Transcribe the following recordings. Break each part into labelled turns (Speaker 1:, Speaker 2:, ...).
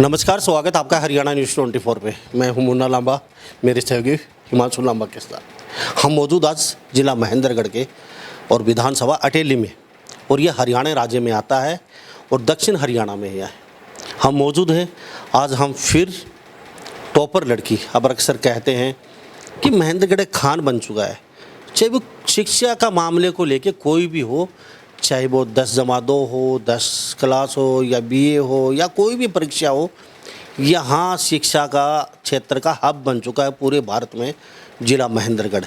Speaker 1: नमस्कार, स्वागत आपका हरियाणा न्यूज़ 24 पे। मैं हूं मुन्ना लांबा, मेरे सहयोगी हिमांशु लांबा के साथ। हम मौजूद आज जिला महेंद्रगढ़ के और विधानसभा अटेली में, और ये हरियाणा राज्य में आता है और दक्षिण हरियाणा में है। हम मौजूद हैं आज। हम फिर टॉपर लड़की, अब अक्सर कहते हैं कि महेंद्रगढ़ एक खान बन चुका है। चाहे वो शिक्षा का मामले को लेके कोई भी हो, चाहे वो 10 जमा 2 हो, 10 क्लास हो या बीए हो या कोई भी परीक्षा हो, यहाँ शिक्षा का क्षेत्र का हब बन चुका है पूरे भारत में जिला महेंद्रगढ़।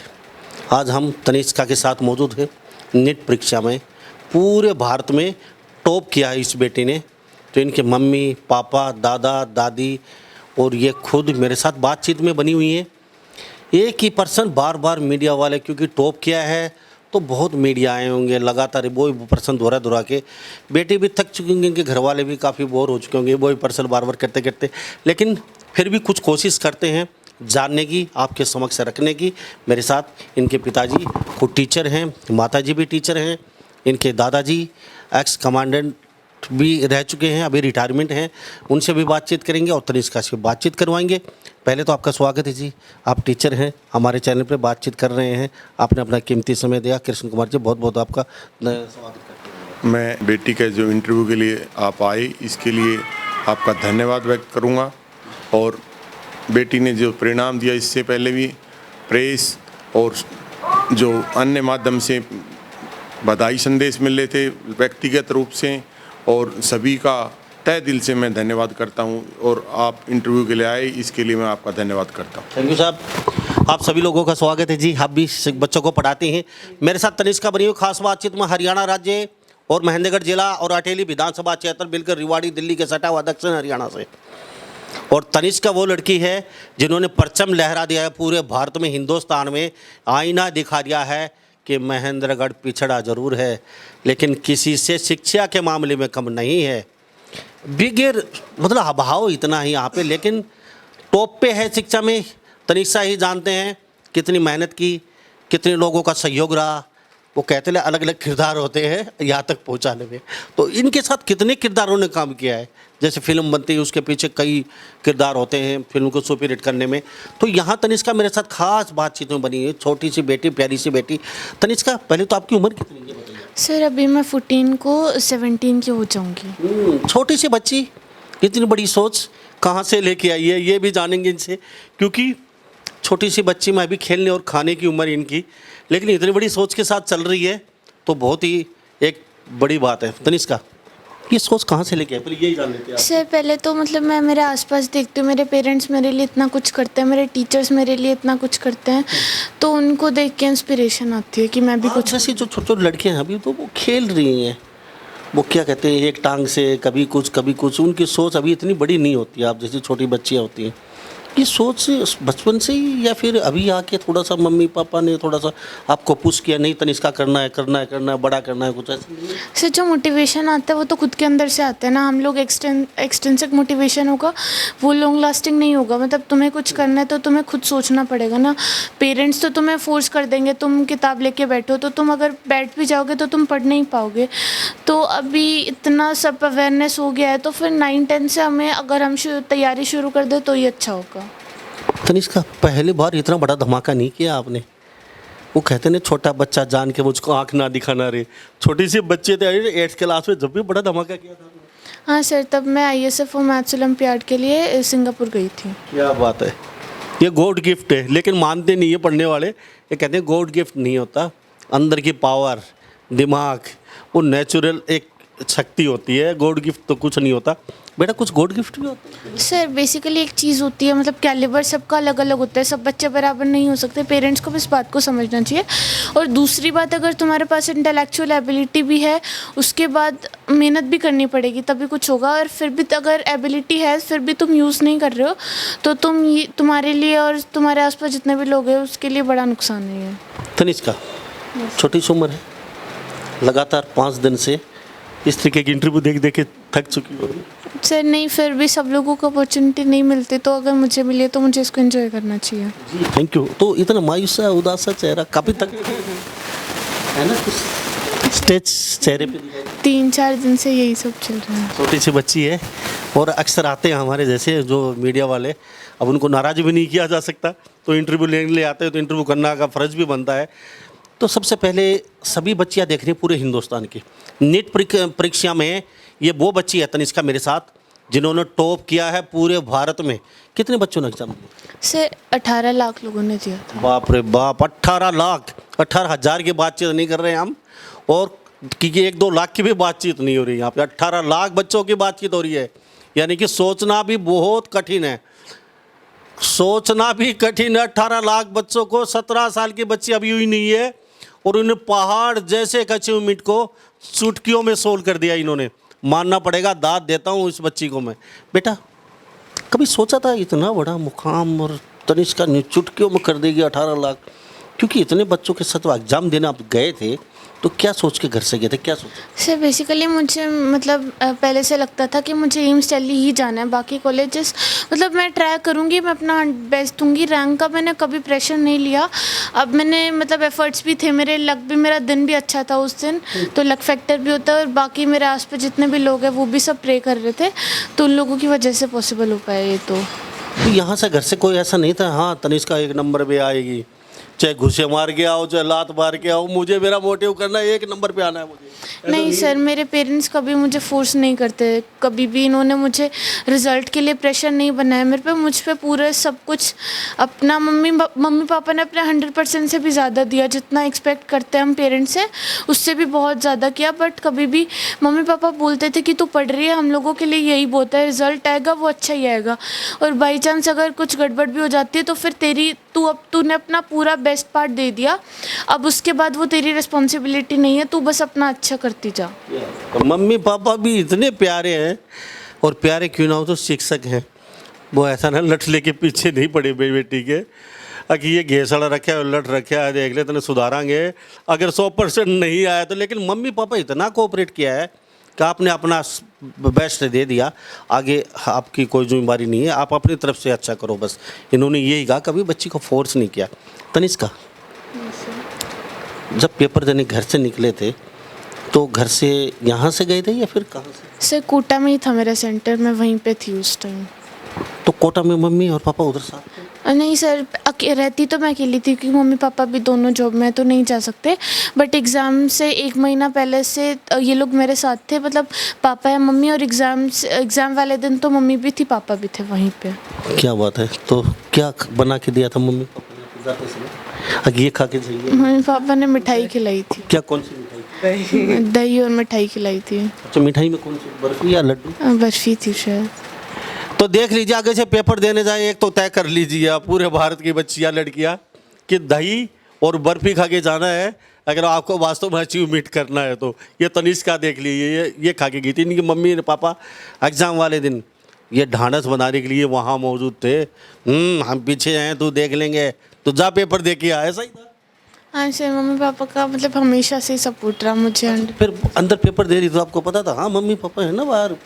Speaker 1: आज हम तनिष्का के साथ मौजूद हैं। नीट परीक्षा में पूरे भारत में टॉप किया है इस बेटी ने। तो इनके मम्मी पापा, दादा दादी और ये खुद मेरे साथ बातचीत में बनी हुई हैं। एक ही पर्सन बार बार मीडिया वाले, क्योंकि टॉप किया है तो बहुत मीडिया आए होंगे लगातार, वो पर्सन दोहरा के। बेटी भी थक चुकी होंगे, इनके घर वाले भी काफ़ी बोर हो चुके होंगे, वो ही पर्सन बार बार करते करते। लेकिन फिर भी कुछ कोशिश करते हैं जानने की, आपके समक्ष रखने की। मेरे साथ इनके पिताजी खुद टीचर हैं, माताजी भी टीचर हैं, इनके दादाजी एक्स कमांडेंट भी रह चुके हैं, अभी रिटायरमेंट हैं। उनसे भी बातचीत करेंगे और तनिष्का से बातचीत करवाएंगे। पहले तो आपका स्वागत है जी। आप टीचर हैं, हमारे चैनल पे बातचीत कर रहे हैं, आपने अपना कीमती समय दिया। कृष्ण कुमार जी, बहुत बहुत आपका स्वागत करते हैं।
Speaker 2: मैं बेटी के जो इंटरव्यू के लिए आप आए, इसके लिए आपका धन्यवाद व्यक्त करूंगा। और बेटी ने जो परिणाम दिया, इससे पहले भी प्रेस और जो अन्य माध्यम से बधाई संदेश मिल रहे थे व्यक्तिगत रूप से, और सभी का तहे दिल से मैं धन्यवाद करता हूं। और आप इंटरव्यू के लिए आए, इसके लिए मैं आपका धन्यवाद करता हूं।
Speaker 1: थैंक यू साहब। आप सभी लोगों का स्वागत है जी। आप भी बच्चों को पढ़ाती हैं। मेरे साथ तनिष्का बनी हुई खास बातचीत में हरियाणा राज्य और महेंद्रगढ़ जिला और अटेली विधानसभा क्षेत्र, बिल्कुल रिवाड़ी दिल्ली के सटा हुआ दक्षिण हरियाणा से। और तनिष्का वो लड़की है जिन्होंने परचम लहरा दिया है पूरे भारत में, हिंदुस्तान में आईना दिखा दिया है कि महेंद्रगढ़ पिछड़ा जरूर है लेकिन किसी से शिक्षा के मामले में कम नहीं है। बिगेर मतलब अभाव इतना ही यहाँ पे, लेकिन टॉप पे है शिक्षा में। तनिष्का ही जानते हैं कितनी मेहनत की, कितने लोगों का सहयोग रहा। वो कहते हैं अलग अलग किरदार होते हैं यहाँ तक पहुँचाने में, तो इनके साथ कितने किरदारों ने काम किया है। जैसे फिल्म बनती है, उसके पीछे कई किरदार होते हैं फिल्म को सुपर हिट करने में। तो यहाँ तनिष्का मेरे साथ खास बातचीत में बनी है। छोटी सी बेटी, प्यारी सी बेटी। तनिष्का, पहले तो आपकी उम्र कितनी है बताइए?
Speaker 3: सर अभी मैं 14 को 17 की हो जाऊंगी।
Speaker 1: छोटी सी बच्ची, इतनी बड़ी सोच कहाँ से लेके आई है, ये भी जानेंगे इनसे। क्योंकि छोटी सी बच्ची में अभी खेलने और खाने की उम्र इनकी, लेकिन इतनी बड़ी सोच के साथ चल रही है तो बहुत ही एक बड़ी बात है। तनिष्का, ये सोच कहाँ से लेके आए, पहले यही जान लेते हैं।
Speaker 3: सर पहले तो मतलब मैं मेरे आसपास देखती हूँ, मेरे पेरेंट्स मेरे लिए इतना कुछ करते हैं, मेरे टीचर्स मेरे लिए इतना कुछ करते हैं, तो उनको देख के इंस्पिरेशन आती है कि मैं भी कुछ।
Speaker 1: जैसे जो छोटे छोटे लड़कियाँ हैं अभी, तो वो खेल रही हैं, वो क्या कहते हैं, एक टांग से कभी कुछ। उनकी सोच अभी इतनी बड़ी नहीं होती है, आप जैसी छोटी बच्चियाँ होती हैं। ये सोच बचपन से ही या फिर अभी आके थोड़ा सा मम्मी पापा ने थोड़ा सा आपको पुश किया, नहीं तनिष्का करना है, बड़ा करना है, कुछ ऐसा?
Speaker 3: सर जो मोटिवेशन आता है वो तो खुद के अंदर से आता है ना। हम लोग एक्सटेंसिव मोटिवेशन होगा वो लॉन्ग लास्टिंग नहीं होगा। मतलब तुम्हें कुछ करना है तो तुम्हें खुद सोचना पड़ेगा ना। पेरेंट्स तो तुम्हें फोर्स कर देंगे, तुम किताब लेके बैठो, तो तुम अगर बैठ भी जाओगे तो तुम पढ़ नहीं पाओगे। तो अभी इतना सब अवेयरनेस हो गया है, तो फिर 9-10 से हमें अगर हम तैयारी शुरू कर दे तो ही अच्छा होगा।
Speaker 1: तनिष्का, पहली बार इतना बड़ा धमाका नहीं किया आपने। वो कहते हैं छोटा बच्चा जान के मुझको आंख ना दिखाना रे। छोटी सी बच्चे थे 8th क्लास में, जब भी बड़ा धमाका किया था।
Speaker 3: हाँ सर, तब मैं ISF और मैथ्स ओलंपियाड के लिए सिंगापुर गई थी।
Speaker 1: क्या बात है, ये गॉड गिफ्ट है। लेकिन मानते नहीं है पढ़ने वाले, ये कहते हैं गॉड गिफ्ट नहीं होता। अंदर की पावर, दिमाग, वो नेचुरल एक शक्ति होती है। गॉड गिफ्ट तो कुछ नहीं होता बेटा, कुछ गॉड गिफ्ट भी होता है।
Speaker 3: सर बेसिकली एक चीज़ होती है, मतलब कैलिबर सबका अलग अलग होता है, सब बच्चे बराबर नहीं हो सकते। पेरेंट्स को भी इस बात को समझना चाहिए। और दूसरी बात, अगर तुम्हारे पास इंटेलेक्चुअल एबिलिटी भी है, उसके बाद मेहनत भी करनी पड़ेगी तभी कुछ होगा। और फिर भी अगर एबिलिटी है फिर भी तुम यूज़ नहीं कर रहे हो तो तुम्हारे लिए और तुम्हारे आसपास जितने भी लोग हैं उसके लिए बड़ा नुकसान है।
Speaker 1: तनिष्का, छोटी सी उम्र है, लगातार 5 दिन से इस तरीके की इंटरव्यू देख के थक चुकी हो।
Speaker 3: सर नहीं, फिर भी सब लोगों को अपॉर्चुनिटी नहीं मिलती, तो अगर मुझे मिले तो मुझे इसको एंजॉय करना चाहिए।
Speaker 1: जी थैंक यू। तो इतना मायूस सा उदास सा चेहरा, काफ़ी तक है ना कुछ? स्टेज चेहरे पे दिखाई
Speaker 3: 3-4 दिन से यही सब चल रहा है।
Speaker 1: छोटी सी बच्ची है और अक्सर आते हैं हमारे जैसे जो मीडिया वाले, अब उनको नाराज़ भी नहीं किया जा सकता, तो इंटरव्यू लेने के लिए आते हैं तो इंटरव्यू करना का फ़र्ज़ भी बनता है। तो सबसे पहले सभी बच्चियां देख रही हैं पूरे हिंदुस्तान की। नीट परीक्षा में ये वो बच्ची है तनिष्का मेरे साथ जिन्होंने टॉप किया है पूरे भारत में। कितने बच्चों ने एग्जाम दिया?
Speaker 3: से 18 लाख लोगों ने दिया था।
Speaker 1: बाप रे बाप, 18 लाख, 18,000 की बातचीत नहीं कर रहे हैं हम, और क्योंकि 1-2 लाख की भी बातचीत नहीं हो रही यहाँ पे, 18 लाख बच्चों की बातचीत हो रही है। यानी कि सोचना भी बहुत कठिन है, सोचना भी कठिन है। 18 लाख बच्चों को, 17 साल की बच्ची अभी हुई नहीं है और उन्हें पहाड़ जैसे एक अचीवमेंट को चुटकियों में सोल्व कर दिया इन्होंने। मानना पड़ेगा, दाद देता हूँ इस बच्ची को मैं। बेटा कभी सोचा था इतना बड़ा मुकाम और तनिष्का ने चुटकियों में कर देगी 18 लाख? क्योंकि इतने बच्चों के साथ एग्जाम देने आप गए थे तो क्या सोच के घर से गए थे, क्या सोचा?
Speaker 3: सर बेसिकली मुझे मतलब पहले से लगता था कि मुझे एम्स दिल्ली ही जाना है, बाकी कॉलेजेस मतलब मैं ट्राई करूँगी, मैं अपना बेस्ट दूँगी। रैंक का मैंने कभी प्रेशर नहीं लिया। अब मैंने मतलब एफर्ट्स भी थे मेरे, लक भी, मेरा दिन भी अच्छा था उस दिन, तो लक फैक्टर भी होता है, और बाकी मेरे आस पास जितने भी लोग हैं वो भी सब प्रे कर रहे थे, तो उन लोगों की वजह से पॉसिबल हो पाया ये। तो
Speaker 1: यहाँ से घर से कोई ऐसा नहीं था हाँ तनिष्का 1 नंबर पे आएगी, चाहे घुसे मार के आओ चाहे लात मार के आओ, मुझे मेरा मोटिव करना है 1 नंबर पे आना है मुझे?
Speaker 3: नहीं सर, मेरे पेरेंट्स कभी मुझे फोर्स नहीं करते, कभी भी इन्होंने मुझे रिज़ल्ट के लिए प्रेशर नहीं बनाया मेरे पे, मुझ पे पूरा सब कुछ अपना मम्मी पापा ने अपने 100% से भी ज़्यादा दिया, जितना एक्सपेक्ट करते हैं हम पेरेंट्स से उससे भी बहुत ज़्यादा किया। बट कभी भी मम्मी पापा बोलते थे कि तू पढ़ रही है, हम लोगों के लिए यही बहुत है, रिज़ल्ट आएगा वो अच्छा ही आएगा, और बाई चांस अगर कुछ गड़बड़ भी हो जाती है तो फिर तूने अपना पूरा बेस्ट पार्ट दे दिया, अब उसके बाद वो तेरी रिस्पॉन्सिबिलिटी नहीं है, तू बस अपना अच्छा करती जा।
Speaker 1: तो मम्मी पापा भी इतने प्यारे हैं, और प्यारे क्यों ना हो तो शिक्षक हैं, वो ऐसा ना लठ लेके पीछे नहीं पड़े बेटी के कि ये घेसड़ा रखा है लठ रखा है देख ले तने सुधारांगे, अगर 100% नहीं आया तो। लेकिन मम्मी पापा इतना कोऑपरेट किया है कि आपने अपना बेस्ट दे दिया, आगे आपकी कोई जिम्मेदारी नहीं है, आप अपनी तरफ से अच्छा करो बस। इन्होंने यही कहा, कभी बच्ची को फोर्स नहीं किया। तनिष्का जब पेपर देने घर से निकले थे तो घर से यहाँ से गए थे या फिर कहाँ से?
Speaker 3: सर कोटा में ही था मेरा सेंटर, मैं वहीं पे थी उस टाइम।
Speaker 1: तो कोटा में मम्मी और पापा उधर साथ थे?
Speaker 3: नहीं सर, रहती तो मैं अकेली थी क्योंकि मम्मी पापा भी दोनों जॉब में, तो नहीं जा सकते। बट एग्ज़ाम से 1 महीना पहले से ये लोग मेरे साथ थे, मतलब पापा या मम्मी, और एग्ज़ाम वाले दिन तो मम्मी भी थी पापा भी थे वहीं पे।
Speaker 1: क्या बात है। तो क्या बना के दिया था मम्मी पापा ने जाते समय? ये खा के जाइए।
Speaker 3: मम्मी पापा ने मिठाई खिलाई थी।
Speaker 1: क्या, कौन सी मिठाई?
Speaker 3: दही और मिठाई खिलाई थी।
Speaker 1: अच्छा, मिठाई में कौन सी, बर्फी या लड्डू?
Speaker 3: बर्फी थी शायद।
Speaker 1: तो देख लीजिए, आगे से पेपर देने जाए एक तो तय कर लीजिए आप पूरे भारत की बच्चियाँ लड़कियाँ कि दही और बर्फी खा के जाना है अगर आपको वास्तव में अचीवमेंट करना है तो। ये तनिष्का देख लीजिए, ये खा के गई थी। इनकी मम्मी और पापा एग्ज़ाम वाले दिन ये ढांढस बनाने के लिए वहाँ मौजूद थे। हम पीछे हैं, तू देख लेंगे, तो जा पेपर दे के आ। ऐसा ही था?
Speaker 3: हाँ सर, मम्मी पापा का मतलब हमेशा से सपोर्ट रहा मुझे।
Speaker 1: फिर अंदर पेपर दे रही तो आपको पता था हाँ मम्मी पापा है ना बाहर?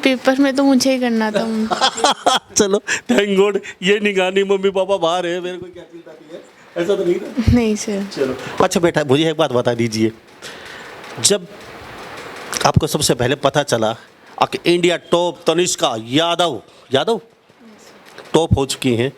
Speaker 3: पेपर में तो मुझे ही करना था।
Speaker 1: चलो थैंक गॉड, ये निगानी मम्मी पापा बाहर है, मेरे को क्या चिंता थी है, ऐसा तो नहीं था?
Speaker 3: नहीं सर।
Speaker 1: चलो अच्छा बेटा, मुझे एक बात बता दीजिए, जब आपको सबसे पहले पता चला कि India top Tanishka Yadav top हो चुकी हैं,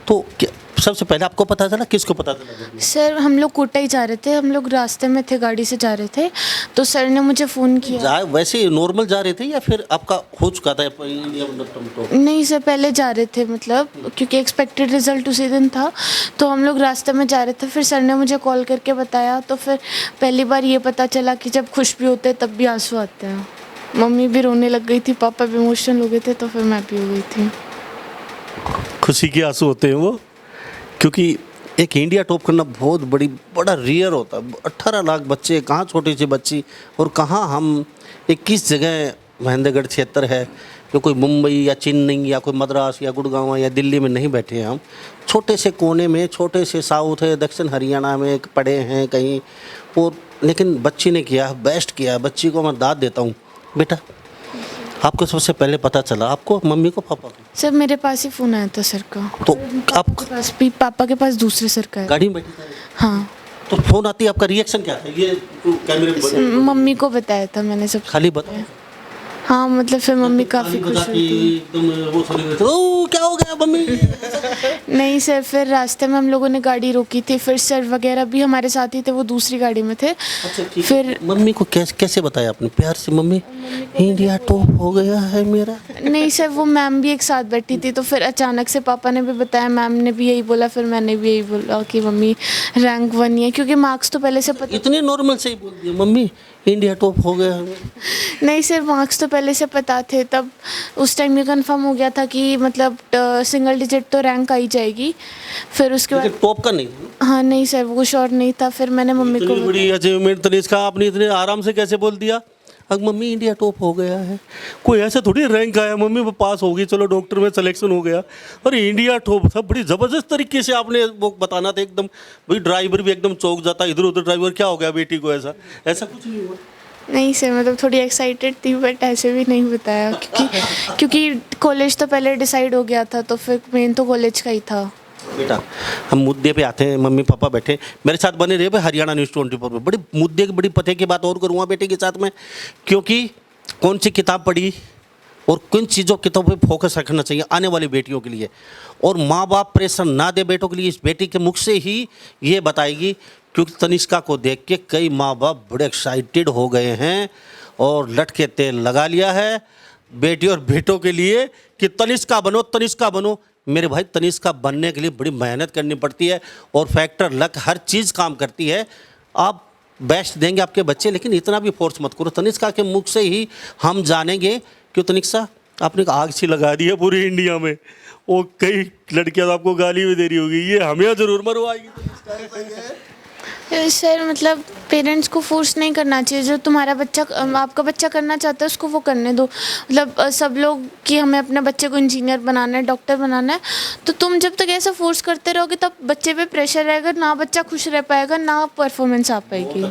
Speaker 1: तो क्या सबसे पहले आपको पता चला, किसको पता चला?
Speaker 3: सर हम लोग कोटा ही जा रहे थे, हम लोग रास्ते में थे, गाड़ी से जा रहे थे, तो सर ने मुझे फ़ोन किया।
Speaker 1: वैसे नॉर्मल जा रहे थे या फिर आपका हो चुका था इंडिया टॉप?
Speaker 3: नहीं सर, पहले जा रहे थे, मतलब क्योंकि एक्सपेक्टेड रिजल्ट उसी दिन था, तो हम लोग रास्ते में जा रहे थे। फिर सर ने मुझे कॉल करके बताया, तो फिर पहली बार ये पता चला कि जब खुश भी होते हैं तब भी आंसू आते हैं। मम्मी भी रोने लग गई थी, पापा भी इमोशनल हो गए थे, तो फिर मैं भी हो गई थी।
Speaker 1: खुशी के आंसू होते हैं वो, क्योंकि एक इंडिया टॉप करना बहुत बड़ा रेयर होता है। 18 लाख बच्चे, कहाँ छोटी सी बच्ची और कहाँ हम 21 जगह महेंद्रगढ़ क्षेत्र है, जो कोई मुंबई या चेन्नई या कोई मद्रास या गुड़गांव या दिल्ली में नहीं बैठे हैं हम, छोटे से कोने में, छोटे से साउथ है, दक्षिण हरियाणा में पड़े हैं कहीं, और लेकिन बच्ची ने किया, बेस्ट किया। बच्ची को मैं दाद देता हूँ। बेटा आपको सबसे पहले पता चला, आपको, मम्मी को, पापा को?
Speaker 3: सर मेरे पास ही फ़ोन आया था सर का।
Speaker 1: तो आप
Speaker 3: पापा के पास दूसरे सर का है।
Speaker 1: गाड़ी में बैठी थी?
Speaker 3: हाँ।
Speaker 1: तो फोन आती है, आपका रिएक्शन क्या था? ये कैमरे में बंद-
Speaker 3: मम्मी को बताया था मैंने सब।
Speaker 1: खाली बताया?
Speaker 3: हाँ मतलब फिर मम्मी काफ़ी
Speaker 1: खाली
Speaker 3: खुश
Speaker 1: बता
Speaker 3: हुई
Speaker 1: के
Speaker 3: थी।
Speaker 1: एकदम वो चले गए थे, ओ क्या हो गया मम्मी?
Speaker 3: नहीं सर, फिर रास्ते में हम लोगों ने गाड़ी रोकी थी, फिर सर वगैरह भी हमारे साथ ही थे, वो दूसरी गाड़ी में थे।
Speaker 1: अच्छा ठीक है।
Speaker 3: फिर
Speaker 1: मम्मी को कैसे बताया आपने? प्यार से, मम्मी इंडिया टॉप हो गया है मेरा।
Speaker 3: नहीं सर, वो मैम भी एक साथ बैठी थी, तो फिर अचानक से पापा ने भी बताया, मैम ने भी यही बोला, फिर मैंने भी यही बोला कि मम्मी रैंक 1 ही है, क्योंकि मार्क्स तो पहले से पता।
Speaker 1: इतने नॉर्मल से ही बोल दिया मम्मी इंडिया टॉप हो गया है।
Speaker 3: नहीं सर, मार्क्स तो पहले से पता थे, तब उस टाइम ये कंफर्म हो गया था कि मतलब सिंगल डिजिट तो रैंक आई जाएगी। फिर उसके बाद
Speaker 1: लेकिन टॉप का नहीं था।
Speaker 3: हाँ नहीं सर, वो श्योर नहीं था। फिर मैंने मम्मी को
Speaker 1: इतनी बड़ी अचीवमेंट तनिष्का, आपने इतने आराम से कैसे बोल दिया? अब मम्मी इंडिया टॉप हो गया है। कोई ऐसा थोड़ी रैंक आया, मम्मी वो पास होगी, चलो डॉक्टर में सिलेक्शन हो गया, अरे इंडिया टॉप था। बड़ी ज़बरदस्त तरीके से आपने वो बताना था एकदम। भाई ड्राइवर भी एकदम चौंक जाता, इधर उधर ड्राइवर क्या हो गया बेटी को, ऐसा ऐसा कुछ नहीं हुआ।
Speaker 3: नहीं सर, मतलब थोड़ी एक्साइटेड थी, बट ऐसे भी नहीं बताया, क्योंकि कॉलेज तो पहले डिसाइड हो गया था, तो फिर मेन तो कॉलेज का ही था।
Speaker 1: बेटा हम मुद्दे पे आते हैं, मम्मी पापा बैठे मेरे साथ बने रहे भाई हरियाणा न्यूज़ 24 पे। बड़ी मुद्दे की बड़ी पते की बात और करूँगा बेटे के साथ में, क्योंकि कौन सी किताब पढ़ी और किन चीज़ों किताबों पे फोकस रखना चाहिए आने वाली बेटियों के लिए, और माँ बाप प्रेशर ना दे बेटों के लिए, इस बेटी के मुख से ही ये बताएगी। क्योंकि तनिष्का को देख के कई माँ बाप बड़े एक्साइटेड हो गए हैं और लट के तेल लगा लिया है बेटी और बेटों के लिए कि तनिष्का बनो, तनिष्का बनो। मेरे भाई तनिष्का बनने के लिए बड़ी मेहनत करनी पड़ती है और फैक्टर लक हर चीज़ काम करती है। आप बेस्ट देंगे आपके बच्चे, लेकिन इतना भी फोर्स मत करो। तनिष्का के मुख से ही हम जानेंगे। क्यों तनिष्का, आपने आग सी लगा दी है पूरी इंडिया में, और कई लड़कियां तो आपको गाली भी दे रही होगी, ये हमें जरूर मरवाएगी तनिष्का।
Speaker 3: सर मतलब पेरेंट्स को फोर्स नहीं करना चाहिए, जो तुम्हारा बच्चा आपका बच्चा करना चाहता है उसको वो करने दो। मतलब सब लोग कि हमें अपने बच्चे को इंजीनियर बनाना है, डॉक्टर बनाना है, तो तुम जब तक ऐसा फोर्स करते रहोगे तब बच्चे पे प्रेशर रहेगा, ना बच्चा खुश रह पाएगा, ना परफॉर्मेंस आ पाएगी।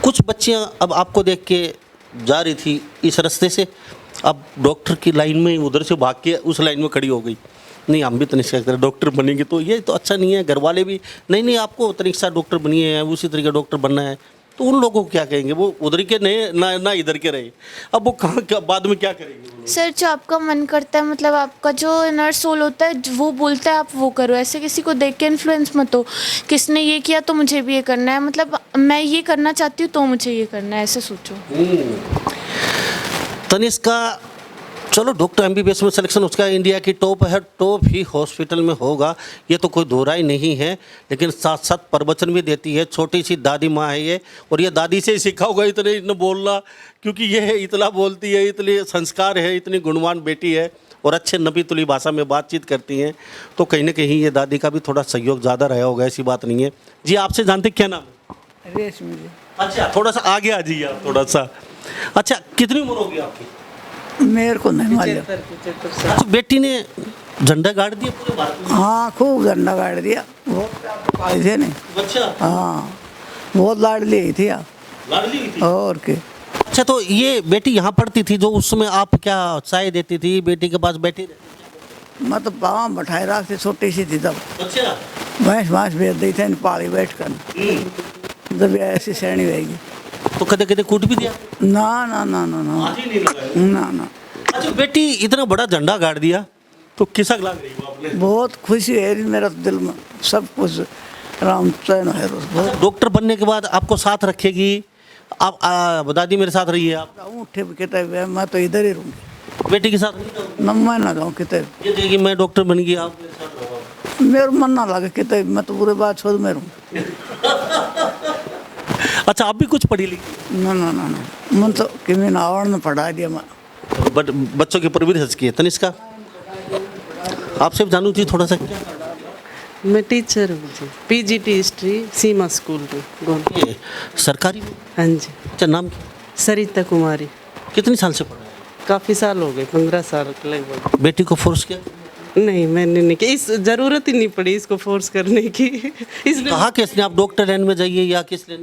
Speaker 1: कुछ बच्चियां अब आपको देख के जा रही थी इस रास्ते से, अब डॉक्टर की लाइन में उधर से भाग के उस लाइन में खड़ी हो गई, नहीं हम भी तनिष्का की तरह डॉक्टर बनेंगे, तो ये तो अच्छा नहीं है। घर वाले भी नहीं आपको तनिष्का डॉक्टर बनिए है, उसी तरीके डॉक्टर बनना है, तो उन लोगों को क्या कहेंगे? वो उधर के नहीं ना इधर के रहे, अब वो कहाँ क्या बाद में क्या करेंगे वो लोग?
Speaker 3: सर जो आपका मन करता है, मतलब आपका जो इनर सोल होता है वो बोलता है आप वो करो। ऐसे किसी को देख के इन्फ्लुएंस मत हो, किसने ये किया तो मुझे भी ये करना है, मतलब मैं ये करना चाहती हूँ तो मुझे ये करना है, ऐसे सोचो।
Speaker 1: तनिष्का चलो डॉक्टर एमबीबीएस में सिलेक्शन उसका इंडिया की टॉप है, टॉप ही हॉस्पिटल में होगा, ये तो कोई दोहराई नहीं है। लेकिन साथ साथ प्रवचन भी देती है, छोटी सी दादी माँ है ये, और ये दादी से ही सीखा होगा इतने बोलना, क्योंकि ये इतना बोलती है, इतने संस्कार है, इतनी गुणवान बेटी है और अच्छे नबी तुली भाषा में बातचीत करती हैं, तो कहीं ना कहीं ये दादी का भी थोड़ा सहयोग ज़्यादा रहा होगा, ऐसी बात नहीं है। जी आपसे जानते क्या नाम है?
Speaker 4: रेशमी जी।
Speaker 1: अच्छा थोड़ा सा आगे आ जाइए आप थोड़ा सा। अच्छा कितनी उम्र होगी आपकी?
Speaker 4: मेरे को नहीं मालूम।
Speaker 3: 75 साल।
Speaker 1: अच्छा बेटी ने झंडा गाड़ दिया पूरे भारत में?
Speaker 4: हाँ खूब झंडा गाड़ दिया, बहुत पाए थे नहीं।
Speaker 1: अच्छा
Speaker 4: हाँ बहुत लाडली ही थी आप,
Speaker 1: लाडली थी।
Speaker 4: और के।
Speaker 1: अच्छा तो ये बेटी यहाँ पढ़ती थी जो उस समय आप क्या चाय देती थी बेटी के पास बैठी रहती
Speaker 4: मैं तो पाँव बैठाए रखते, छोटी सी थी तब,
Speaker 1: थी? अच्छा
Speaker 4: भैंस बेच दी थे पाली बैठ कर, जब ऐसी श्रेणी रहेगी।
Speaker 1: तो कदे कदे कूट भी दिया?
Speaker 4: ना ना ना ना ना
Speaker 1: हाथ ही नहीं लगाया?
Speaker 4: ना ना।
Speaker 1: अच्छा बेटी इतना बड़ा झंडा गाड़ दिया तो किसक लग रही हो आपने?
Speaker 4: बहुत खुशी है मेरा दिल में, सब कुछ राम चैन है बहुत।
Speaker 1: डॉक्टर बनने के बाद आपको साथ रखेगी आप? दादी मेरे साथ रही है आप?
Speaker 4: उठे कहते मैं तो इधर ही रहूँगी,
Speaker 1: बेटी के साथ नहीं जाओगे?
Speaker 4: न मैं ना जाऊँ कितने,
Speaker 1: ये देखिए मैं डॉक्टर बन गई आप मेरे साथ रहो।
Speaker 4: मेरा मन ना लगे कितने, मैं तो पूरे बात छोड़ में रहूँ।
Speaker 1: अच्छा आप भी कुछ पढ़ी लिखी?
Speaker 4: ना ना ना ना, मन तो कि मैंने आवड़ में पढ़ा दिया मैं।
Speaker 1: बट बच्चों की परवरिश की है तनिष्का। आपसे भी जानू थी थोड़ा सा।
Speaker 5: मैं टीचर हूँ जी, पीजीटी हिस्ट्री सीमा स्कूल में गोंद।
Speaker 1: ये सरकारी में?
Speaker 5: हाँ जी।
Speaker 1: अच्छा नाम क्या?
Speaker 5: सरिता कुमारी।
Speaker 1: कितने साल से पढ़ रहे हैं?
Speaker 5: काफ़ी साल हो गए, 15 साल के लगभग।
Speaker 1: बेटी को फोर्स किया?
Speaker 5: नहीं मैंने नहीं की, इस ज़रूरत ही नहीं पड़ी इसको फोर्स करने की। इसने
Speaker 1: कहा किसने आप डॉक्टर लाइन में जाइए या किसने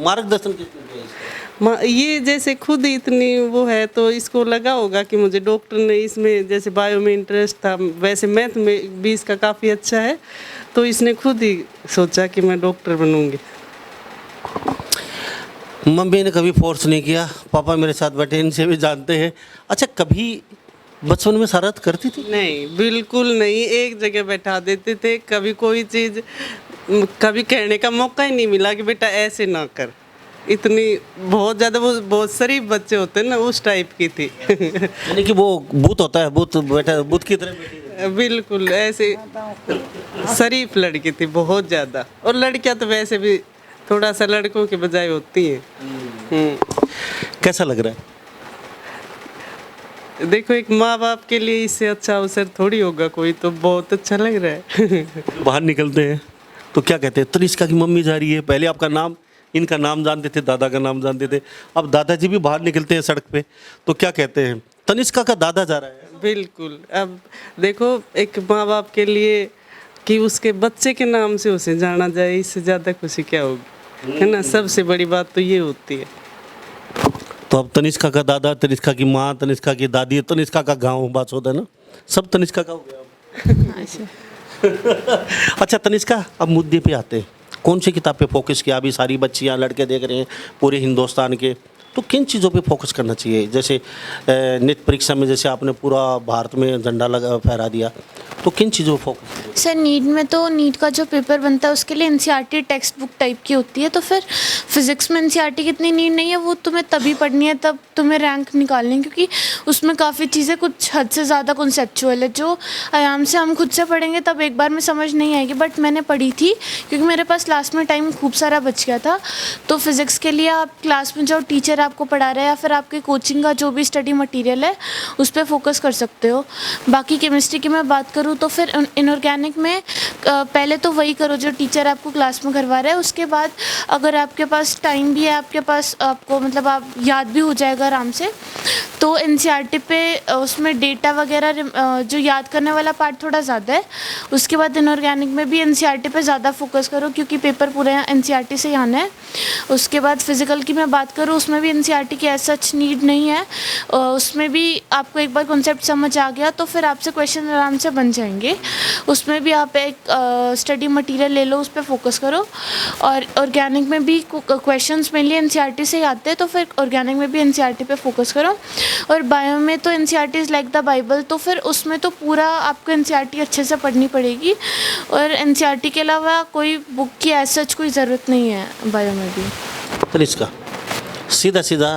Speaker 1: मार्गदर्शन किसने किया इसका?
Speaker 5: ये जैसे खुद ही इतनी वो है तो इसको लगा होगा कि मुझे डॉक्टर ने, इसमें जैसे बायो में इंटरेस्ट था, वैसे मैथ में भी इसका काफ़ी अच्छा है, तो इसने खुद ही सोचा कि मैं डॉक्टर बनूंगी।
Speaker 1: मम्मी ने कभी फोर्स नहीं किया, पापा मेरे साथ बैठे, इनसे भी जानते हैं। अच्छा, कभी बचपन में शरारत करती थी?
Speaker 5: नहीं, बिल्कुल नहीं। एक जगह बैठा देते थे, कभी कोई चीज़ कभी कहने का मौका ही नहीं मिला कि बेटा ऐसे ना कर। इतनी बहुत ज़्यादा, वो बहुत शरीफ बच्चे होते हैं ना, उस टाइप की थी।
Speaker 1: यानी कि वो भूत होता है, भूत बैठा, भूत की तरह बैठी थी।
Speaker 5: बिल्कुल ऐसे शरीफ लड़की थी, बहुत ज़्यादा। और लड़कियां तो वैसे भी थोड़ा सा लड़कों के बजाय होती हैं।
Speaker 1: कैसा लग रहा है?
Speaker 5: देखो, एक माँ बाप के लिए इससे अच्छा अवसर थोड़ी होगा कोई, तो बहुत अच्छा लग रहा है।
Speaker 1: बाहर निकलते हैं तो क्या कहते हैं? तनिष्का की मम्मी जा रही है। पहले आपका नाम, इनका नाम जानते थे, दादा का नाम जानते थे, अब दादाजी भी बाहर निकलते हैं सड़क पे तो क्या कहते हैं? तनिष्का का दादा जा रहा है।
Speaker 5: बिल्कुल। अब देखो, एक माँ बाप के लिए कि उसके बच्चे के नाम से उसे जाना जाए, इससे ज़्यादा खुशी क्या होगी, है ना। सबसे बड़ी बात तो ये होती है।
Speaker 1: तो अब तनिष्का का दादा, तनिष्का की माँ, तनिष्का की दादी, तनिष्का का गांव बात होता है ना, सब तनिष्का का हो गया। अच्छा तनिष्का, अब मुद्दे पे आते हैं। कौन सी किताब पे फोकस किया? अभी सारी बच्चियां लड़के देख रहे हैं पूरे हिंदुस्तान के, तो किन चीज़ों पे फोकस करना चाहिए? जैसे नीट परीक्षा में जैसे आपने पूरा भारत में झंडा लगा फहरा दिया, तो किन चीज़ों पे फोकस?
Speaker 3: सर नीट में तो नीट का जो पेपर बनता है उसके लिए एनसीईआरटी टेक्स्ट बुक टाइप की होती है, तो फिर फिज़िक्स में एनसीईआरटी की इतनी नीड नहीं है, वो तुम्हें तभी पढ़नी है तब तुम्हें रैंक निकालनी है, क्योंकि उसमें काफ़ी चीज़ें कुछ हद से ज़्यादा कॉन्सेप्चुअल है, जो आराम से हम खुद से पढ़ेंगे तब एक बार में समझ नहीं आएगी। बट मैंने पढ़ी थी क्योंकि मेरे पास लास्ट में टाइम खूब सारा बच गया था। तो फिज़िक्स के लिए आप क्लास में जो टीचर आपको पढ़ा रहा है या फिर आपके कोचिंग का जो भी स्टडी मटेरियल है उस पर फोकस कर सकते हो। बाकी केमिस्ट्री की मैं बात करूँ तो फिर इनऑर्गेनिक में पहले तो वही करो जो टीचर आपको क्लास में करवा रहा है, उसके बाद अगर आपके पास टाइम भी है, आपके पास आपको मतलब आप याद भी हो जाएगा आराम से, तो एनसीईआरटी पे उसमें डेटा वगैरह जो याद करने वाला पार्ट थोड़ा ज़्यादा है। उसके बाद इनऑर्गेनिक में भी एनसीईआरटी पे ज़्यादा फोकस करो क्योंकि पेपर पूरे एनसीईआरटी से ही आना है। उसके बाद फिज़िकल की मैं बात करूँ, उसमें भी एनसीईआरटी की ऐसा सच नीड नहीं है। उसमें भी आपको एक बार कॉन्सेप्ट समझ आ गया तो फिर आपसे क्वेश्चन आराम से बन जाएंगे। उसमें भी आप एक स्टडी मटेरियल ले लो, उस पर फोकस करो। और ऑर्गेनिक में भी क्वेश्चंस मेनली एनसीईआरटी से ही आते हैं, तो फिर ऑर्गेनिक में भी एनसीईआरटी पे फोकस करो। और बायो में तो NCERT is like the Bible, तो फिर उसमें तो पूरा आपको एनसीईआरटी अच्छे से पढ़नी पड़ेगी। और एनसीईआरटी के अलावा कोई बुक की ऐसा कोई ज़रूरत नहीं है बायो में भी।
Speaker 1: तो इसका सीधा सीधा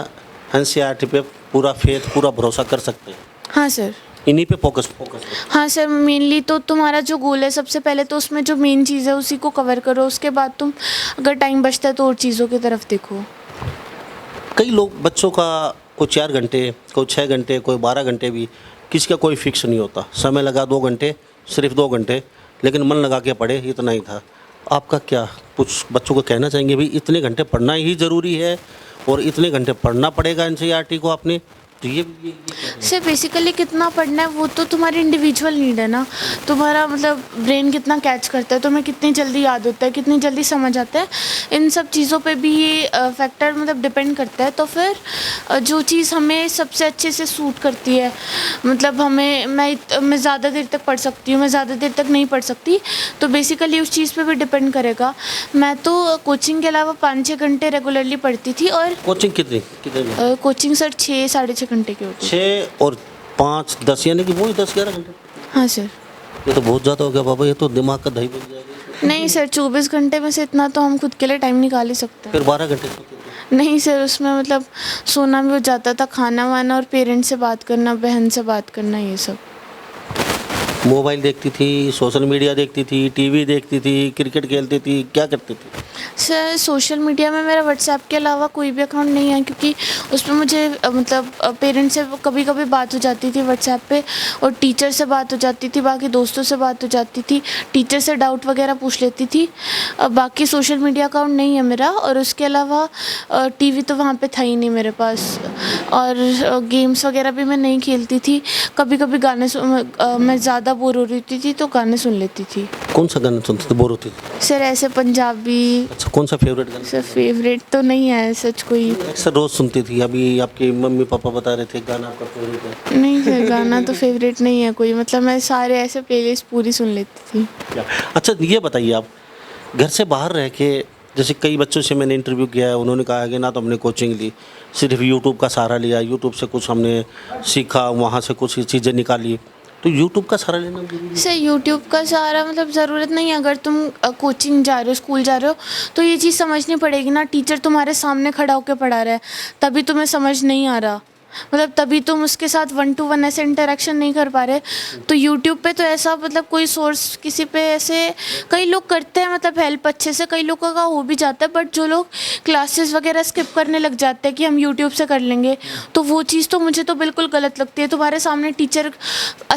Speaker 1: एनसीईआरटी पे पूरा फेथ, पूरा भरोसा कर सकते हैं?
Speaker 3: हाँ सर,
Speaker 1: इन्हीं पे फोकस।
Speaker 3: हाँ सर, मेनली तो तुम्हारा जो गोल है सबसे पहले तो उसमें जो मेन चीज़ है उसी को कवर करो। उसके बाद तुम अगर टाइम बचता है तो और चीज़ों की तरफ देखो।
Speaker 1: कई लोग बच्चों का कोई 4 घंटे, कोई 6 घंटे, कोई 12 घंटे भी, किसी का कोई फिक्स नहीं होता। समय लगा 2 घंटे, सिर्फ 2 घंटे, लेकिन मन लगा के पढ़े, इतना ही था। आपका क्या कुछ बच्चों को कहना चाहेंगे भी इतने घंटे पढ़ना ही ज़रूरी है और इतने घंटे पढ़ना पड़ेगा एनसीईआरटी को आपने? तो ये
Speaker 3: सर बेसिकली कितना पढ़ना है वो तो तुम्हारी इंडिविजुअल नीड है ना। तुम्हारा मतलब ब्रेन कितना कैच करता है, तुम्हें कितनी जल्दी याद होता है, कितनी जल्दी समझ आता है, इन सब चीज़ों पे भी ये फैक्टर मतलब डिपेंड करता है। तो फिर जो चीज़ हमें सबसे अच्छे से सूट करती है, मतलब मैं ज़्यादा देर तक पढ़ सकती हूँ, मैं ज़्यादा देर तक नहीं पढ़ सकती, तो बेसिकली उस चीज़ पे भी डिपेंड करेगा। मैं तो कोचिंग के अलावा 5-6 घंटे रेगुलरली पढ़ती थी। और
Speaker 1: कोचिंग कितनी
Speaker 3: कोचिंग सर 6-6.5 घंटे की होती है।
Speaker 1: 6 और 5 10, यानी कि वही 10-11 घंटे।
Speaker 3: हाँ सर।
Speaker 1: ये तो बहुत ज़्यादा हो गया बाबा, ये तो दिमाग का दही बन जाएगा।
Speaker 3: नहीं सर, 24 घंटे में से इतना तो हम खुद के लिए टाइम निकाल ही सकते हैं।
Speaker 1: फिर 12 घंटे सोते थे?
Speaker 3: नहीं सर, उसमें मतलब सोना भी हो जाता था, खाना वाना और पेरेंट्स से बात करना, बहन से बात करना, ये सब।
Speaker 1: मोबाइल देखती थी, सोशल मीडिया देखती थी, टीवी देखती थी, क्रिकेट खेलती थी, क्या करती थी?
Speaker 3: सर सोशल मीडिया में मेरा व्हाट्सएप के अलावा कोई भी अकाउंट नहीं है, क्योंकि उसमें मुझे मतलब पेरेंट्स से कभी कभी बात हो जाती थी व्हाट्सएप पे, और टीचर से बात हो जाती थी, बाकी दोस्तों से बात हो जाती थी, टीचर से डाउट वगैरह पूछ लेती थी। बाकी सोशल मीडिया अकाउंट नहीं है मेरा। और उसके अलावा टीवी तो वहाँ पे था ही नहीं मेरे पास, और गेम्स वगैरह भी मैं नहीं खेलती थी। कभी कभी गाने मैं ज़्यादा बोर हो रही थी तो गाने सुन लेती थी।
Speaker 1: कौन सा गाना सुनते थे बोर होती थी?
Speaker 3: सर ऐसे पंजाबी।
Speaker 1: अच्छा, कौन सा फेवरेट गाना?
Speaker 3: सर फेवरेट तो नहीं है सच कोई।
Speaker 1: अक्सर रोज़ सुनती थी, अभी आपके मम्मी पापा बता रहे थे गाना आपका फेवरेट है।
Speaker 3: नहीं सर, गाना तो फेवरेट नहीं है कोई, मतलब मैं सारे ऐसे प्लेलिस्ट पूरी सुन लेती थी।
Speaker 1: अच्छा ये बताइए, आप घर से बाहर रह के जैसे कई बच्चों से मैंने इंटरव्यू किया है, उन्होंने कहा है कि ना तो हमने कोचिंग ली, सिर्फ यूट्यूब का सहारा लिया, यूट्यूब से कुछ हमने सीखा, वहाँ से कुछ चीज़ें निकाली। तो यूट्यूब का सहारा लेना जरूरी है।
Speaker 3: से यूट्यूब का सहारा मतलब ज़रूरत नहीं है। अगर तुम कोचिंग जा रहे हो, स्कूल जा रहे हो, तो ये चीज़ समझनी पड़ेगी ना, टीचर तुम्हारे सामने खड़ा होकर पढ़ा रहा है, तभी तुम्हें समझ नहीं आ रहा, मतलब तभी तुम उसके साथ 1 to 1 ऐसे इंटरेक्शन नहीं कर पा रहे। तो यूट्यूब पे तो ऐसा मतलब कोई सोर्स किसी पे ऐसे कई लोग करते हैं, मतलब हेल्प अच्छे से कई लोगों का हो भी जाता है, बट जो लोग क्लासेस वगैरह स्किप करने लग जाते हैं कि हम यूट्यूब से कर लेंगे, तो वो चीज़ तो मुझे तो बिल्कुल गलत लगती है। तुम्हारे सामने टीचर